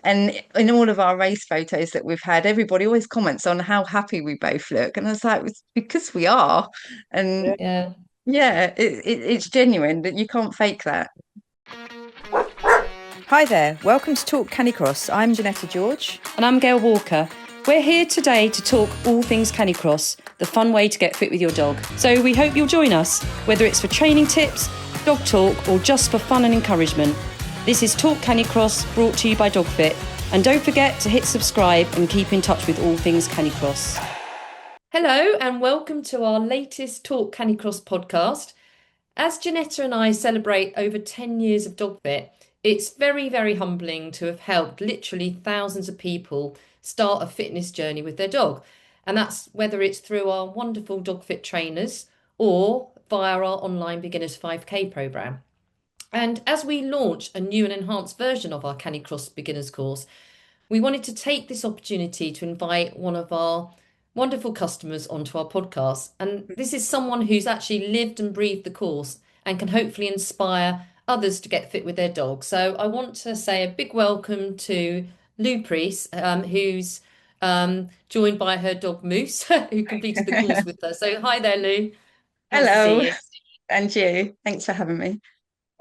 And in all of our race photos that we've had, everybody always comments on how happy we both look. And I was like, it's because we are. And Yeah. yeah, it's genuine that you can't fake that. Hi there, welcome to Talk Canicross. I'm Janetta George. And I'm Gail Walker. We're here today to talk all things Canicross, the fun way to get fit with your dog. So we hope you'll join us, whether it's for training tips, dog talk, or just for fun and encouragement. This is Talk Canicross, brought to you by DogFit. And don't forget to hit subscribe and keep in touch with all things Canicross. Hello and welcome to our latest Talk Canicross podcast. As Janetta and I celebrate over 10 years of DogFit, it's very, very humbling to have helped literally thousands of people start a fitness journey with their dog. And that's whether it's through our wonderful DogFit trainers or via our online Beginners 5K program. And as we launch a new and enhanced version of our Canicross Beginners course, we wanted to take this opportunity to invite one of our wonderful customers onto our podcast. And this is someone who's actually lived and breathed the course and can hopefully inspire others to get fit with their dog. So I want to say a big welcome to Lou Priest, who's joined by her dog Moose, who completed the course with her. So hi there, Lou. Nice to Hello, see you. and you. Thanks for having me.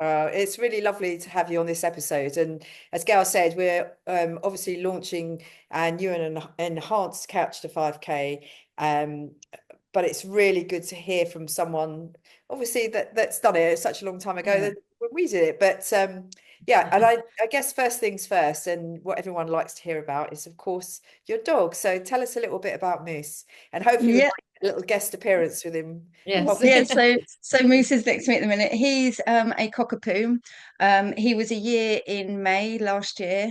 It's really lovely to have you on this episode. And as Gail said, we're obviously launching a new and enhanced Couch to 5K. But it's really good to hear from someone, obviously, that's done it such a long time ago that when we did it. But yeah, and I guess first things first, and what everyone likes to hear about is, of course, your dog. So tell us a little bit about Moose, and hopefully we Yeah, might get a little guest appearance with him. Yes. yeah. So Moose is next to me at the minute. He's a cockapoo. He was a year in May last year.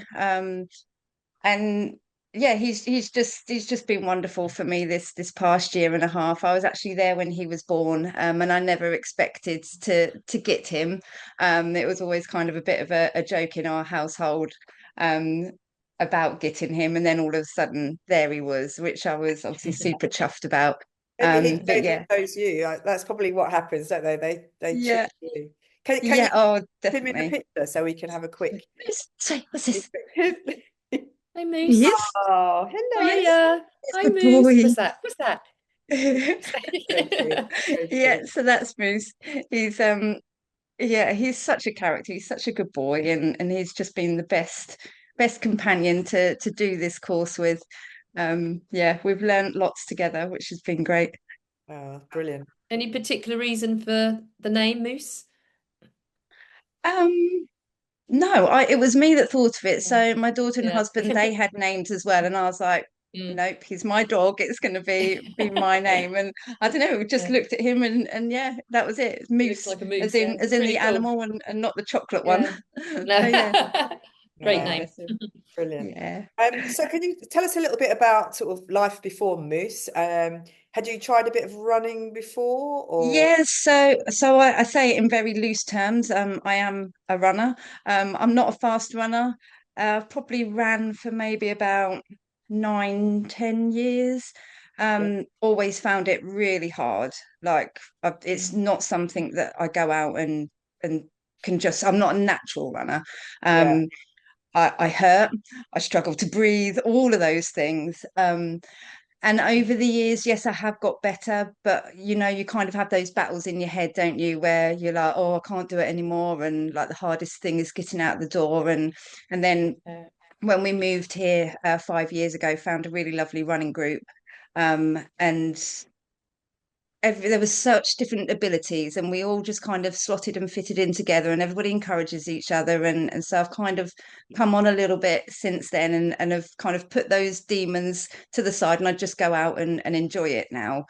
And yeah, he's just been wonderful for me this past year and a half. I was actually there when he was born, and I never expected to get him. It was always kind of a bit of a joke in our household um, about getting him, and then all of a sudden there he was, which I was obviously super chuffed about. But Maybe he yeah, chose you. That's probably what happens, don't they? They choose yeah, you. Can you yeah. Oh, put him in the definitely. picture so we can have a quick? Say, what's this? Hi, Moose. Yes, Oh, hello. yes, Hiya. it's Hi, the Moose. boy. What's that? What's that? So cute. So Yeah, cute. so that's Moose. He's yeah, he's such a character. He's such a good boy, and he's just been the best companion to do this course with. Yeah, we've learned lots together, which has been great. Oh, brilliant. Any particular reason for the name Moose? Um, no, it was me that thought of it. Yeah. So my daughter and Yeah. husband, they had names as well, and I was like, Mm. nope, he's my dog. It's going to be my name. And I don't know, we just Yeah. looked at him, and yeah, that was it. Looks Moose, like a as moose. in Yeah. as It's in really the cool. animal, and not the chocolate one. Yeah. So yeah, No. Great Oh, name. bless him. brilliant. Yeah. So can you tell us a little bit about sort of life before Moose? Had you tried a bit of running before, or Yes, so I say it in very loose terms. I am a runner. I'm not a fast runner. Probably ran for maybe about 9, 10 years. yeah, Always found it really hard. Like it's not something that I go out and can just. I'm not a natural runner. yeah, Um, I hurt. I struggle to breathe. All of those things. And over the years, yes, I have got better, but you kind of have those battles in your head, don't you, where you're like, oh, I can't do it anymore, and like the hardest thing is getting out the door, and then Yeah. when we moved here 5 years ago, found a really lovely running group, and there was such different abilities, and we all just kind of slotted and fitted in together, and everybody encourages each other, and so I've kind of come on a little bit since then, and have kind of put those demons to the side, and I just go out and enjoy it now,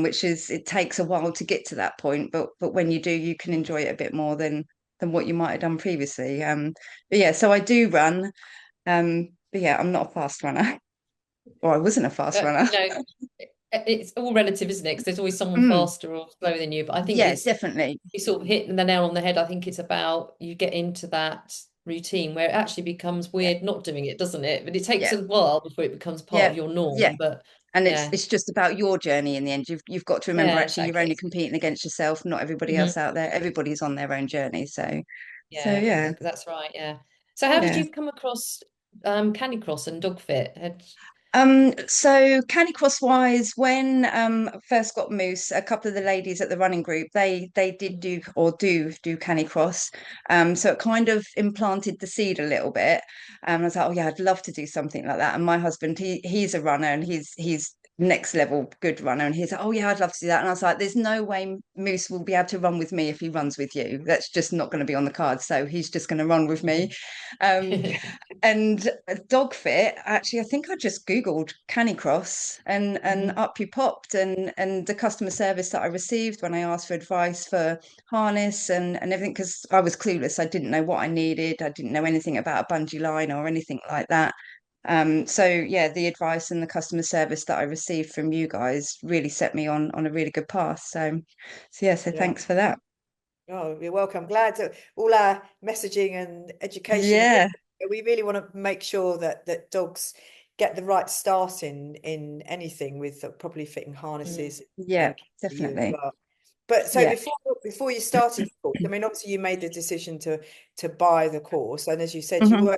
which is, it takes a while to get to that point, but when you do, you can enjoy it a bit more than what you might have done previously. But yeah, so I do run, but yeah, I'm not a fast runner, or I wasn't a fast runner. It's all relative, isn't it? Because there's always someone Mm, faster or slower than you. But I think yeah, it's definitely. you sort of hit the nail on the head. I think it's about you get into that routine where it actually becomes Yeah, weird not doing it, doesn't it? But it takes yeah. a while before it becomes part Yeah, of your yeah, norm. But and it's yeah, it's just about your journey in the end. You've got to remember, yeah, actually, you're only exactly. competing against yourself, not everybody else Hmm. out there. Everybody's on their own journey. So Yeah, yeah. that's right. Yeah. So how did Yeah. you come across Canicross and DogFit? So Canicross wise, when I first got Moose, a couple of the ladies at the running group, they did do or do Canicross. So it kind of implanted the seed a little bit. I was like, oh yeah, I'd love to do something like that. And my husband, he's a runner and he's next level good runner. And he's like, oh yeah, I'd love to do that. And I was like, there's no way Moose will be able to run with me if he runs with you. That's just not going to be on the card. So he's just going to run with me. Um, and dog fit, actually, I think I just Googled Canicross and Mhm. up you popped. And the customer service that I received when I asked for advice for harness and everything, because I was clueless. I didn't know what I needed. I didn't know anything about a bungee line or anything like that. So yeah, the advice and the customer service that I received from you guys really set me on a really good path. So yeah, so Yeah. thanks for that. Oh, you're welcome. Glad that all our messaging and education, and Yeah. we really want to make sure that dogs get the right start in anything with properly fitting Mm. harnesses Yeah, and for you as definitely. well. But so Yeah. before you started the course, I mean, obviously you made the decision to buy the course, and as you said, you Hmm. were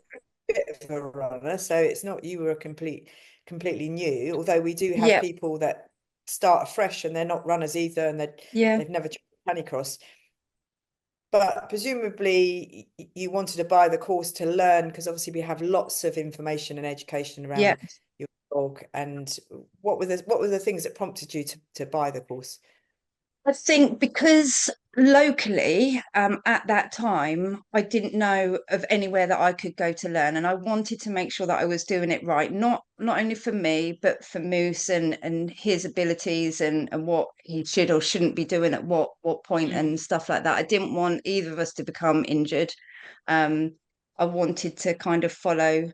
a bit of a runner, so it's not you were completely new. Although we do have Yeah. people that start afresh and they're not runners either, and Yeah. they've never tried Canicross. But presumably you wanted to buy the course to learn, because obviously we have lots of information and education Yeah. around your dog. And what were the things that prompted you to buy the course? I think because locally, at that time, I didn't know of anywhere that I could go to learn, and I wanted to make sure that I was doing it right, not only for me, but for Moose and his abilities and what he should or shouldn't be doing at what point Mm. and stuff like that. I didn't want either of us to become injured. Um, I wanted to kind of follow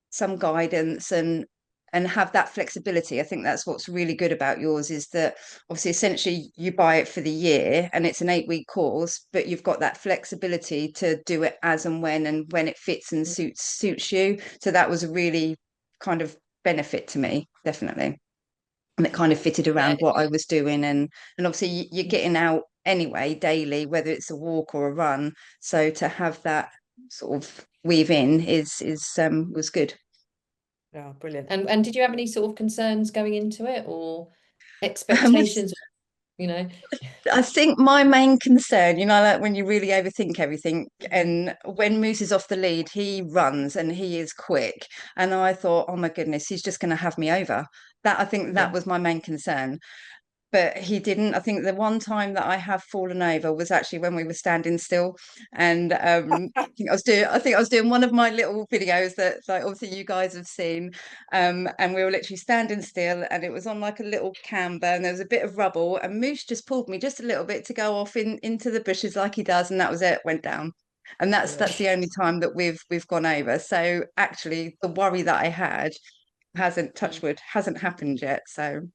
some guidance and have that flexibility. I think that's what's really good about yours is that obviously essentially you buy it for the year and it's an 8-week course, but you've got that flexibility to do it as and when it fits and suits you. So that was a really kind of benefit to me, definitely. And it kind of fitted Yeah. around what I was doing and obviously you're getting out anyway daily, whether it's a walk or a run. So to have that sort of weave in is was good. Oh, brilliant. And did you have any sort of concerns going into it or Um, expectations, you know? I think my main concern, like when you really overthink everything, and when Moose is off the lead, he runs and he is quick. And I thought, oh my goodness, he's just going to have me over. That I think Yeah. that was my main concern. But he didn't. I think the one time that I have fallen over was actually when we were standing still, and I think I was doing one of my little videos that like obviously you guys have seen, and we were literally standing still, and it was on like a little camber, and there was a bit of rubble, and Moose just pulled me just a little bit to go off into the bushes like he does, and that was it, went down. And that's Yeah. that's the only time that we've gone over. So actually, the worry that I had hasn't touched Mm. wood hasn't happened yet. Yeah, So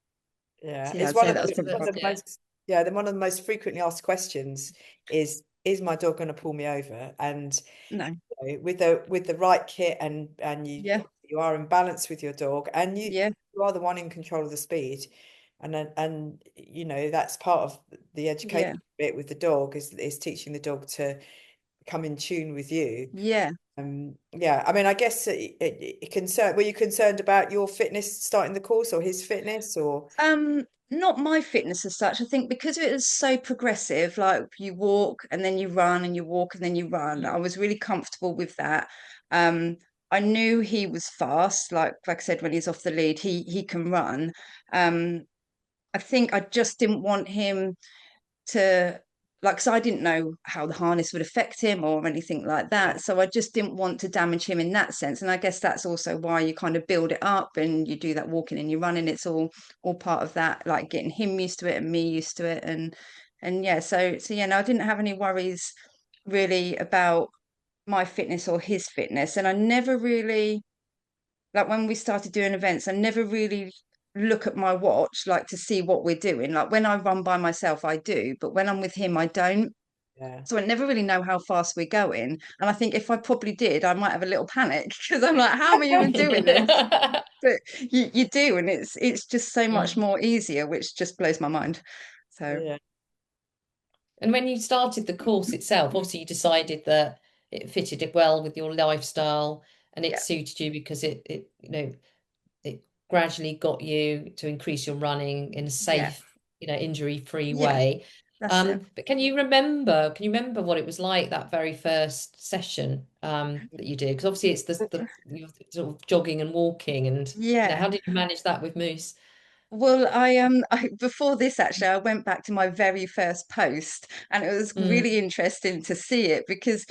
yeah, it's I'd say one that of was the probably one of the Yeah. most yeah, then one of the most frequently asked questions is my dog going to pull me over? And no. with the right kit, and Yeah, you are in balance with your dog, and yeah, you are the one in control of the speed, and that's part of the education yeah, bit with the dog is teaching the dog to come in tune with you. yeah. Yeah, I mean, I guess were you concerned about your fitness starting the course, or his fitness, or Not my fitness as such. I think because it was so progressive, like you walk and then you run and you walk and then you run, I Mm. was really comfortable with that. Um, I knew he was fast, like I said, when he's off the lead, he can run. Um, I think I just didn't want him to like so I didn't know how the harness would affect him or anything like yeah, that, so I just didn't want to damage him in that sense, and I guess that's also why you kind of build it up and you do that walking and you're running. It's all part of that, like getting him used to it and me used to it, and yeah, so yeah, no, I didn't have any worries really about my fitness or his fitness, and I never really, like when we started doing events, I never really look at my watch like to see what we're doing. Like when I run by myself, I do, but when I'm with him, I don't. yeah, So I never really know how fast we're going. And I think if I probably did, I might have a little panic because I'm like, how am I even doing this? But you do, and it's just so much Mm. more easier, which just blows my mind. So yeah, And when you started the course itself, obviously you decided that it fitted it well with your lifestyle, and it Yeah, suited you because it gradually got you to increase your running in a yeah, safe, injury-free yeah, way. that's it. But can you remember what it was like that very first session that you did? Because obviously it's the you're sort of jogging and walking, and Yeah. how did you manage that with Moose? Well, before this actually, I went back to my very first post, and it was Mm, really interesting to see it because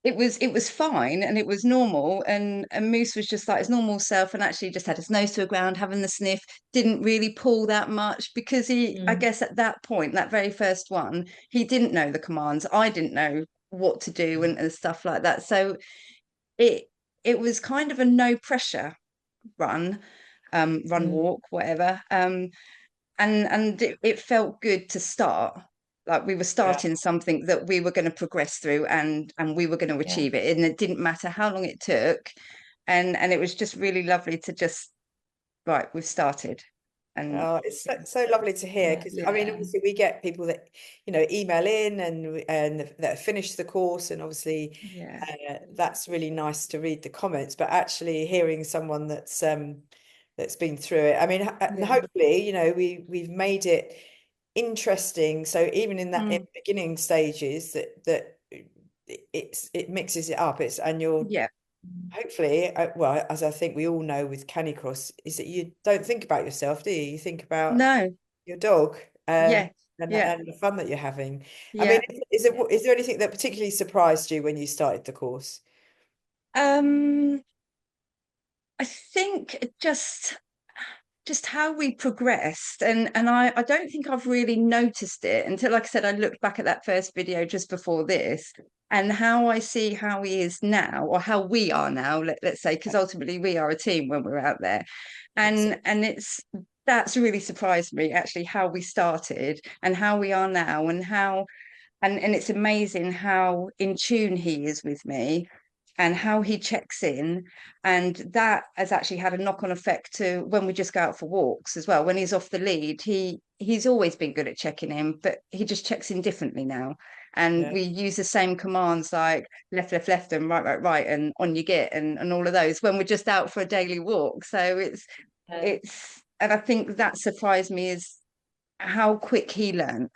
it was fine and it was normal, and Moose was just like his normal self, and actually just had his nose to the ground, having the sniff, didn't really pull that much because I mm, guess at that point, that very first one, he didn't know the commands. I didn't know what to do and stuff like that. So it it was kind of a no pressure run, run, mm. walk, whatever. And it felt good to start. Like we were Yeah. starting something that we were going to progress through, and we were going to Yeah. achieve it. And it didn't matter how long it took. And it was just really lovely to just, right, we've started. And Oh, it's so lovely to hear Yeah. because I mean, yeah, obviously, we get people that email in and that finish the course, and obviously, yeah, that's really nice to read the comments. But actually, hearing someone that's been through it, I mean, and yeah. hopefully, we've made it interesting. So even in Mm, beginning stages, that it mixes it up. It's and you're yeah. hopefully, well, as I think we all know with Canicross, is that you don't think about yourself, do you? You think about No, your dog, yeah, and yeah, the fun that you're having. I mean, yeah. is there anything that particularly surprised you when you started the course? Um, I think just how we progressed, and I don't think I've really noticed it until, like I said, I looked back at that first video just before this, and how I see how he is now, or how we are now, let's say, because ultimately we are a team when we're out there. And that's really surprised me, actually, how we started and how we are now, and how, and it's amazing how in tune he is with me, and how he checks in. And that has actually had a knock-on effect to when we just go out for walks as well. When he's off the lead, he's always been good at checking in, but he just checks in differently now. And Yeah, we use the same commands like left, left, left, and right, right, right, and on you get, and all of those when we're just out for a daily walk. So and I think that surprised me is how quick he learned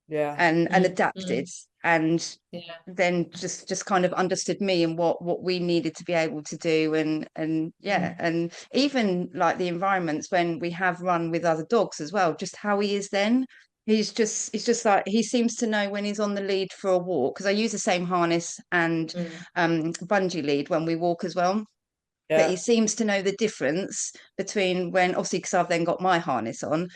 yeah, and Mm, adapted, mm. and Yeah. then just kind of understood me and what we needed to be able to do. And yeah, Mm, and even like the environments when we have run with other dogs as well, just how he is then. He's just like, he seems to know when he's on the lead for a walk, because I use the same harness and mm. bungee lead when we walk as well. But he yeah, seems to know the difference between when, obviously, because I've then got my harness on,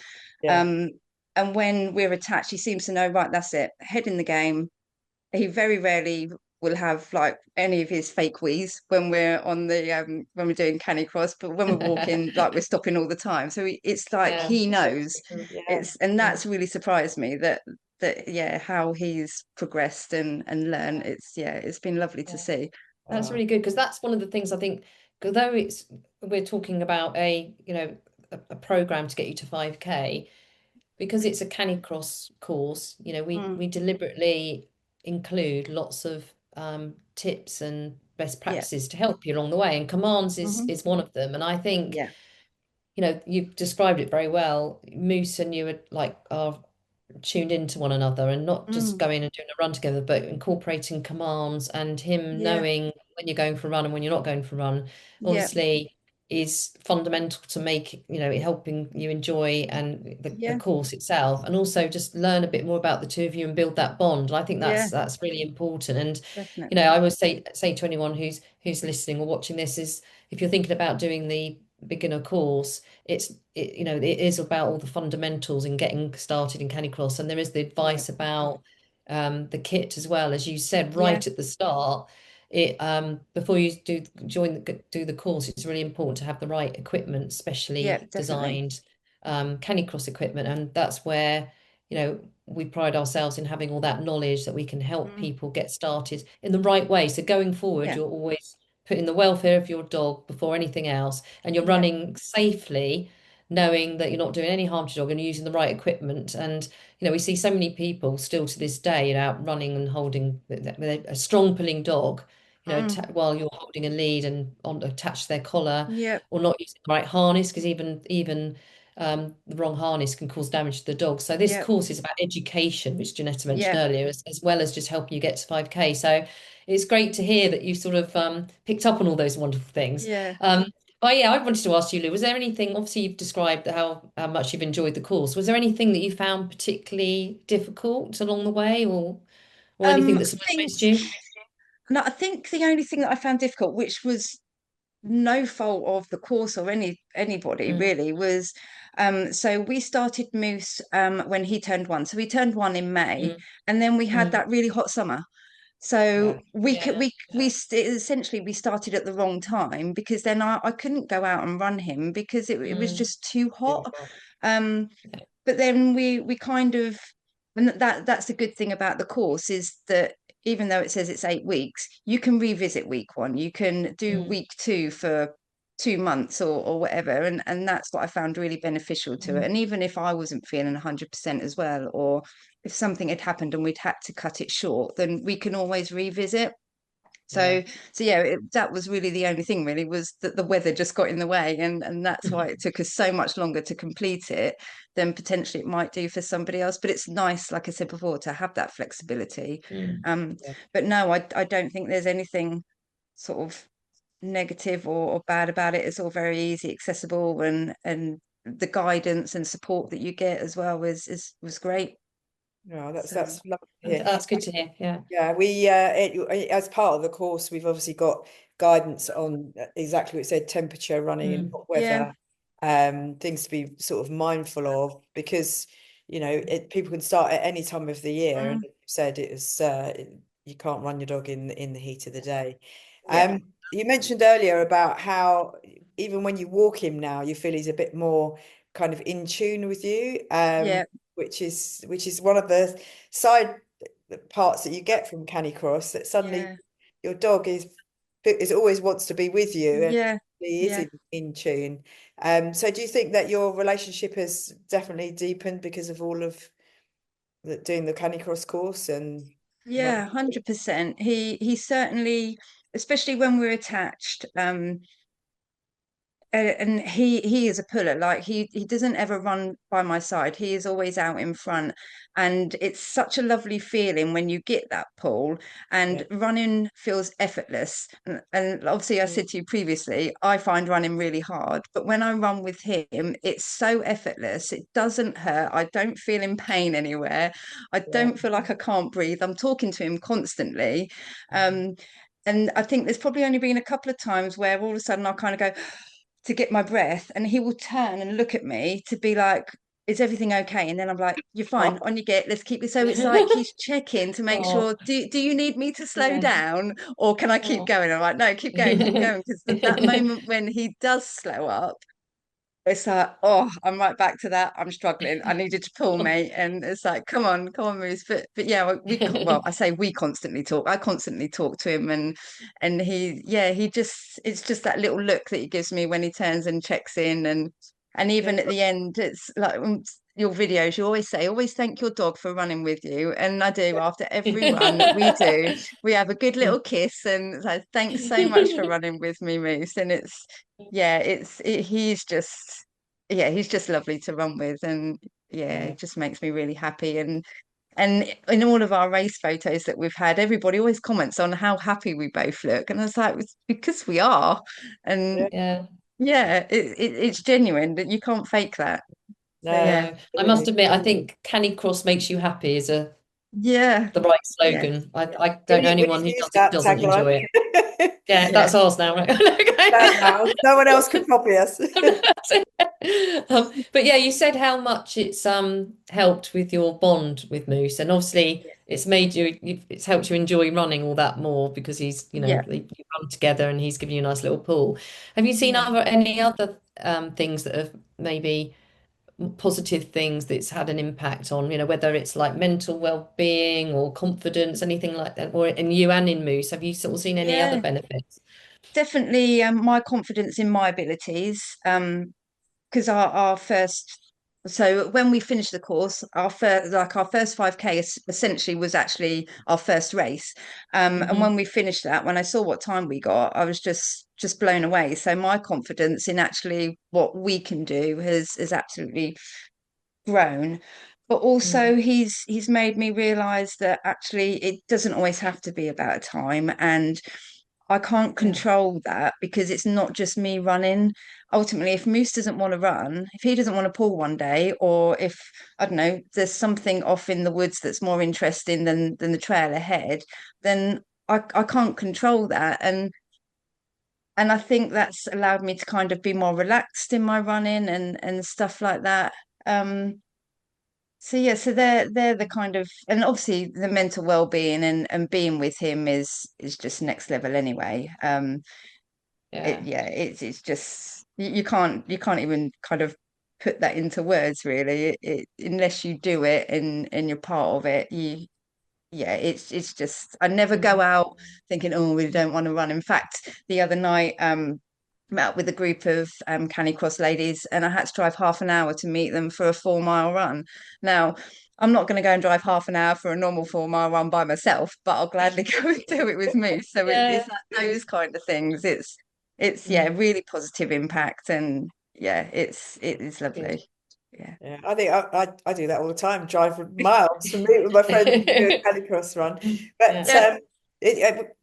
yeah. um, and when we're attached, he seems to know, right, that's it, head in the game. He very rarely will have like any of his fake wheeze when we're on the when we're doing canicross, but when we're walking, like, we're stopping all the time. So it's like Yeah. he knows. Mm, Yeah. And mm. that's really surprised me, that yeah, how he's progressed and learned. It's been lovely to Yeah. see. That's Oh, really good because that's one of the things I think, although we're talking about a program to get you to 5K, because it's a Canicross course, Mm, we deliberately include lots of tips and best yeah. practices to help you along the way, and commands is Hmm. is one of them. And I think, Yeah. you've described it very well. Moose and you are tuned into one another, and not just Mm, going and doing a run together, but incorporating commands, and him yeah. knowing when you're going for a run and when you're not going for a run, Yeah. obviously is fundamental to make, helping you enjoy and the Yeah. course itself, and also just learn a bit more about the two of you and build that bond. And I think Yeah. that's really important. And Definitely. I always say to anyone who's listening or watching this, is if you're thinking about doing the beginner course, it is about all the fundamentals and getting started in Canicross, and there is the Yeah. advice about the kit as well, as you said Yeah. right at the start. It before you do the course, it's really important to have the right equipment, Yeah. specially Definitely. designed Canicross equipment, and that's where we pride ourselves in having all that knowledge that we can help Mm, people get started in the right way. So going forward, yeah. you're always putting the welfare of your dog before anything else, and you're Yeah. running safely, knowing that you're not doing any harm to your dog and using the right equipment. And we see so many people still to this day out running and holding with a strong pulling dog, Mm. while you're holding a lead and on attached to their collar, Yep, or not using the right harness, because even the wrong harness can cause damage to the dog. So this yep, course is about education, which Janetta mentioned yep, earlier, as well as just helping you get to 5K. So it's great to hear that you sort of picked up on all those wonderful things. yeah. But yeah, I wanted to ask you, Lou, was there anything, obviously you've described how much you've enjoyed the course. Was there anything that you found particularly difficult along the way, or anything I that think surprised you? no, I think the only thing that I found difficult, which was no fault of the course or anybody Mm, really, was so we started Moose when he turned 1. So he turned 1 in May, mm, and then we had mm. that really hot summer. Yeah. So we could Yeah. essentially we started at the wrong time, because then I couldn't go out and run him because it was Mm, just too Too hot. hot. Um, yeah. but then we kind of, and that's the good thing about the course, is that even though it says it's 8 weeks, you can revisit week 1, you can do Mm, week 2 for 2 months or whatever, and that's what I found really beneficial to it. mm, And even if I wasn't feeling 100% as well, or if something had happened and we'd had to cut it short, then we can always revisit. Yeah. So yeah, that was really the only thing, really, was that the weather just got in the way, and that's why it took us so much longer to complete it than potentially it might do for somebody else. But it's nice, like I said before, to have that flexibility. mm. um Yeah. but no, I don't think there's anything sort of negative or bad about it. It's all very easy, accessible, and the guidance and support that you get as well was great. No, So that's lovely to hear. That's good to hear. Yeah. Yeah, as part of the course, we've obviously got guidance on exactly what it said, temperature, running in Mm, hot yeah, weather, things to be sort of mindful of, because people can start at any time of the year, and mm, you said you can't run your dog in the heat of the day. yeah, You mentioned earlier about how even when you walk him now, you feel he's a bit more kind of in tune with you, yeah, which is one of the side parts that you get from Canicross, that suddenly yeah, your dog is always wants to be with you, and yeah, he is yeah. in tune. So do you think that your relationship has definitely deepened because of all of doing the Canicross course and Yeah, running? 100%. He certainly, especially when we're attached, and he is a puller. Like he doesn't ever run by my side, he is always out in front, and it's such a lovely feeling when you get that pull, Yeah. and running feels effortless. And obviously I Mm. said to you previously, I find running really hard, but when I run with him, it's so effortless. It doesn't hurt, I don't feel in pain anywhere, I Yeah. don't feel like I can't breathe, I'm talking to him constantly. Mhm. um and I think there's probably only been a couple of times where all of a sudden I kind of go to get my breath, and he will turn and look at me to be like, is everything okay? And then I'm like, you're fine, Oh, on you get, let's keep it. So it's like he's checking to make Oh, sure, do you need me to slow yeah. down, or can I keep Oh. going? I'm like, no, keep going, because that moment when he does slow up, it's like, oh, I'm right back to that. I'm struggling. I needed to pull, mate. And it's like, come on, Moose. But yeah, well, I say we constantly talk. I constantly talk to him, and he just, it's just that little look that he gives me when he turns and checks in, and yeah. even at the end, it's like your videos. You always say, always thank your dog for running with you, and I do. After every run that we do, we have a good little kiss, and so thanks so much for running with me, Moose. And it's yeah, he's just lovely to run with, and yeah, Yeah. it just makes me really happy. And in all of our race photos that we've had, everybody always comments on how happy we both look, and I was like, it's because we are. Yeah. And Yeah. yeah, it's genuine, that you can't fake that. So No, yeah, No, I must absolutely. admit, I think Canicross makes you happy is yeah, the right yeah, slogan. I don't know We anyone need who to use does it that doesn't enjoy it. tagline. Yeah, yeah, that's ours now, right? Now, no one else can copy us. But yeah, you said how much it's helped with your bond with Moose, and obviously it's made it's helped you enjoy running all that more because he's yeah, you run together and he's giving you a nice little pull. Have you seen yeah. any other things that have maybe positive things that's had an impact on, whether it's like mental well-being or confidence, anything like that, or in you and in Moose, have you sort of seen any other Yeah, benefits? definitely. My confidence in my abilities. because our first, so when we finished the course, our first 5K essentially was actually our first race. And Hmm. when we finished that, when I saw what time we got, I was just blown away. So my confidence in actually what we can do has absolutely grown. But also he's made me realize that actually it doesn't always have to be about a time, and I can't Yeah. control that because it's not just me running. Ultimately, if Moose doesn't want to run, if he doesn't want to pull one day, or if I don't know, there's something off in the woods that's more interesting than the trail ahead, then I can't control that. And I think that's allowed me to kind of be more relaxed in my running and stuff like that. Um, so yeah, so they're the kind of, and obviously the mental well-being and being with him is just next level anyway. Yeah. Yeah, it's just you can't even kind of put that into words really. Unless you do it and you're part of it, yeah, it's just I never go Mhm. out thinking, oh, we don't want to run. In fact, the other night, met up with a group of Canicross ladies, and I had to drive half an hour to meet them for a 4 mile run. Now, I'm not going to go and drive half an hour for a normal 4 mile run by myself, but I'll gladly go and do it with me. So Yeah. it's those kind of things. It's yeah, Mm. really positive impact, and yeah, it's Good. lovely. Yeah. Yeah, I think I do that all the time, drive miles to meet with my friends and do a Canicross run. But Yeah.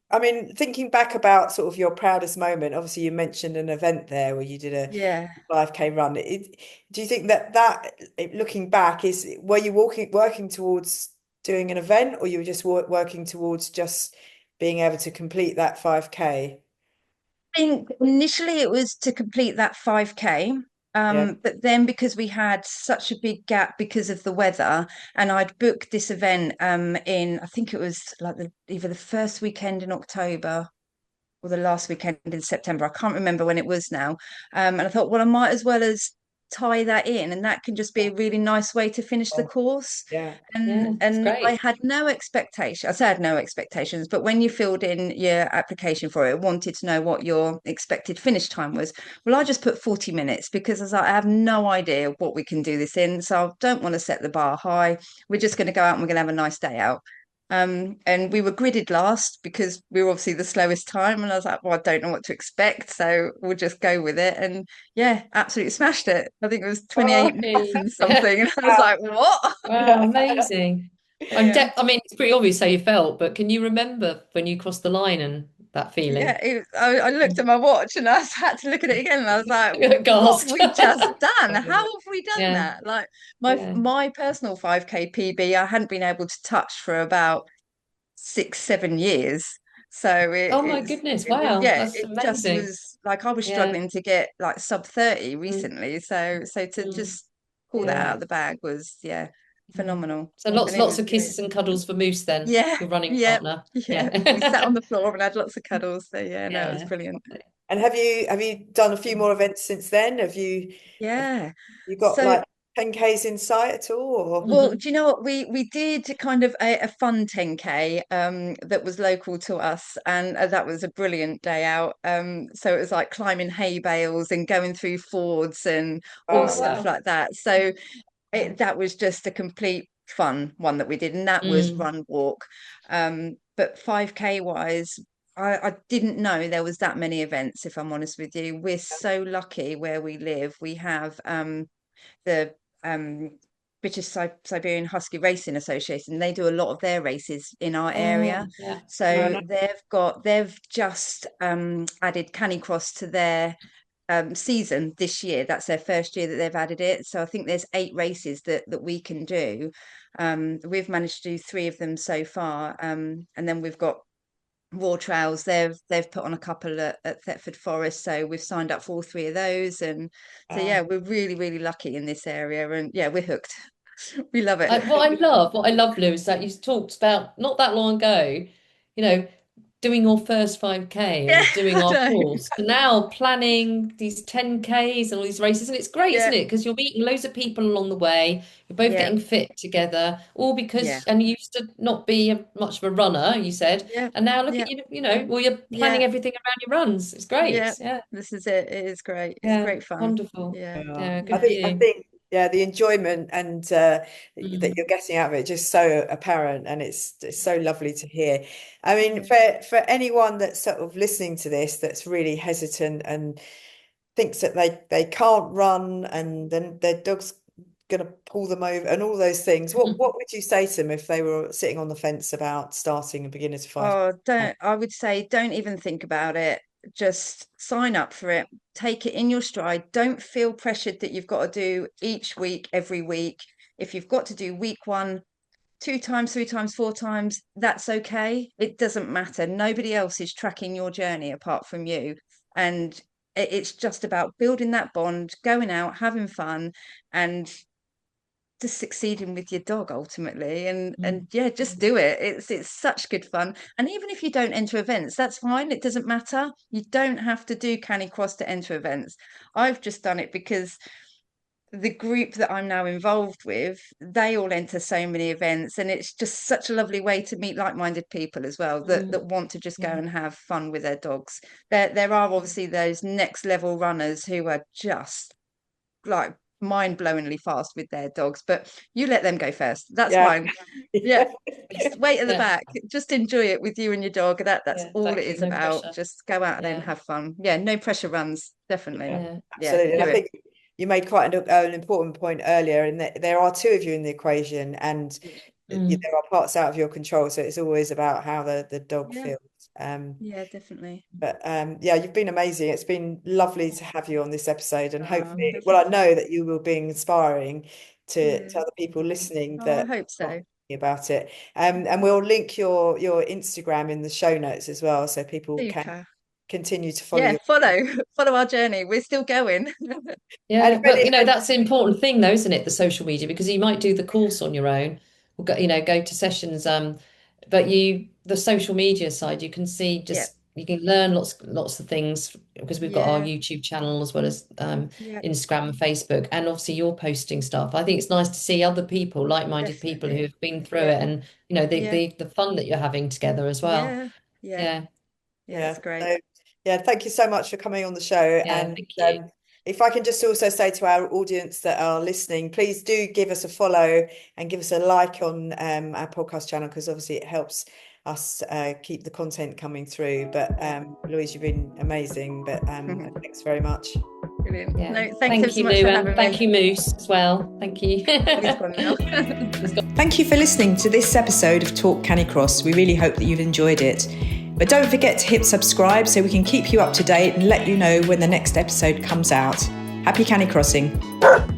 I mean, thinking back about sort of your proudest moment, obviously you mentioned an event there where you did a Yeah. 5K run. Do you think looking back, were you working towards doing an event, or you were just working towards just being able to complete that 5K? Think initially it was to complete that 5K. Yeah. But then because we had such a big gap because of the weather, and I'd booked this event in, I think it was like either the first weekend in October or the last weekend in September. I can't remember when it was now. And I thought, well, I might as well as tie that in, and that can just be a really nice way to finish the Oh, course. yeah. Yeah, it's And I great. had no expectation. I said I had no expectations, but when you filled in your application for it, wanted to know what your expected finish time was. Well, I just put 40 minutes because I was like, I have no idea what we can do this in, so I don't want to set the bar high. We're just going to go out and we're going to have a nice day out. And we were gridded last because we were obviously the slowest time. And I was like, well, I don't know what to expect. So we'll just go with it. And yeah, absolutely smashed it. I think it was Oh, 28 minutes Hey. and something. And I was like, what? Wow, amazing. Yeah. I mean, it's pretty obvious how you felt, but can you remember when you crossed the line and that Yeah, feeling? I looked at my watch and I had to look at it again, and I was like, "What have Gasped. we just done? How have we done Yeah, that?" Like my yeah. my personal 5K PB, I hadn't been able to touch for about 6, 7 years. So Oh my goodness, it was wow, yeah, that's it just amazing. was like I was Yeah. struggling to get like sub 30 Mm, recently. So to mm, just pull that yeah. out of the bag was yeah, Mm. phenomenal. So And lots, it lots was of kisses and cuddles for Moose then, yeah, your running yeah, partner. yeah. We sat Yeah. on the floor and had lots of cuddles. So yeah, no, it was Yeah. brilliant. and have you done a few more events since then? Have Yeah. you got So like 10Ks in sight at all? Or well, do you know what we did kind of a fun 10K that was local to us, and that was a brilliant day out. So it was like climbing hay bales and going through fords and all Oh oh, stuff wow. like that. So Yeah. that was just a complete fun one that we did, and that was Mm. run walk. But 5K wise, I didn't know there was that many events, if I'm honest with you. We're so lucky where we live. We have the um, British Siberian Husky Racing Association. They do a lot of their races in our area. Yeah. no, So no. they've just added Canicross to their season this year. That's their first year that they've added it. So I think there's 8 races that we can do. We've managed to do 3 of them so far, and then we've got Raw Trails. They've put on a couple at Thetford Forest, so we've signed up for all 3 of those. And so yeah, Oh, we're really lucky in this area, and yeah, we're hooked. We love it. What I love, Lou, is that you talked about not that long ago, you know. doing your first 5K Yeah, and doing I our know. course to now planning these 10Ks and all these races. And it's great, Yeah, isn't it? Because you're meeting loads of people along the way. You're both yeah, getting fit together, all yeah, because, and you used to not be much of a runner, you said. yeah, And now look yeah, at you, well, you're planning yeah, everything around your runs. It's yeah. great. Yeah. This is it. It is great. It's Yeah. great fun. Wonderful. Yeah, Yeah. Yeah. I Good for think, I you. think, yeah, the enjoyment and that Mm. you're getting out of it just so apparent, and it's so lovely to hear. I mean, yeah. for anyone that's sort of listening to this that's really hesitant and thinks that they can't run, and then their dog's going to pull them over and all those things, what would you say to them if they were sitting on the fence about starting a beginner to 5K? Oh, I would say don't even think about it. Just sign up for it. Take it in your stride. Don't feel pressured that you've got to do each week, every week. If you've got to do week one, 2 times, 3 times, 4 times, that's okay. It doesn't matter. Nobody else is tracking your journey apart from you. And it's just about building that bond, going out, having fun, and just succeeding with your dog ultimately. And Mm. yeah, just do it. It's such good fun. And even if you don't enter events, that's fine. It doesn't matter. You don't have to do Canicross to enter events. I've just done it because the group that I'm now involved with, they all enter so many events, and it's just such a lovely way to meet like-minded people as well that Mm. want to just go Mm. and have fun with their dogs. There are obviously those next level runners who are just like mind-blowingly fast with their dogs, but you let them go first. That's Yeah. fine. Yeah. Just wait at the Yeah. back. Just enjoy it with you and your dog. That's Yeah. all it Exactly. is No about. pressure. Just go out there and Yeah. have fun. Yeah, no pressure runs, definitely. Yeah, Yeah. Yeah, absolutely. And do I it. think you made quite an important point earlier, in that there are two of you in the equation, and Mm. there are parts out of your control. So it's always about how the dog Yeah, feels. yeah, definitely. But yeah, you've been amazing. It's been lovely to have you on this episode, and hopefully, Lovely. well, I know that you will be inspiring to Yeah. other people listening Oh, I that hope are so. thinking about it. And we'll link your Instagram in the show notes as well, so people can Super. continue to follow Yeah, you. follow our journey. We're still going. And Yeah, if but any, that's the important thing though, isn't it? The social media, because you might do the course on your own, or go, go to sessions. But the social media side, you can see Yeah, just you can learn lots of things because we've got our yeah, YouTube channel as well as yeah, Instagram and Facebook, and obviously you're posting stuff. I think it's nice to see other people, like-minded people who definitely. have been through Yeah, it, and yeah, the fun that you're having together as well. yeah, yeah, Yeah, yeah. yeah. It's great. So, yeah, thank you so much for coming on the show. yeah, And thank you. if I can just also say to our audience that are listening, please do give us a follow and give us a like on our podcast channel, because obviously it helps us keep the content coming through. But Louise, you've been amazing. But thanks very much. Brilliant. Yeah. No, thanks ever Thank so you, much Lou, for and having thank me. you, Moose, as well. Thank you. He's gone now. Thank you for listening to this episode of Talk Canicross. We really hope that you've enjoyed it. But don't forget to hit subscribe so we can keep you up to date and let you know when the next episode comes out. Happy canicrossing.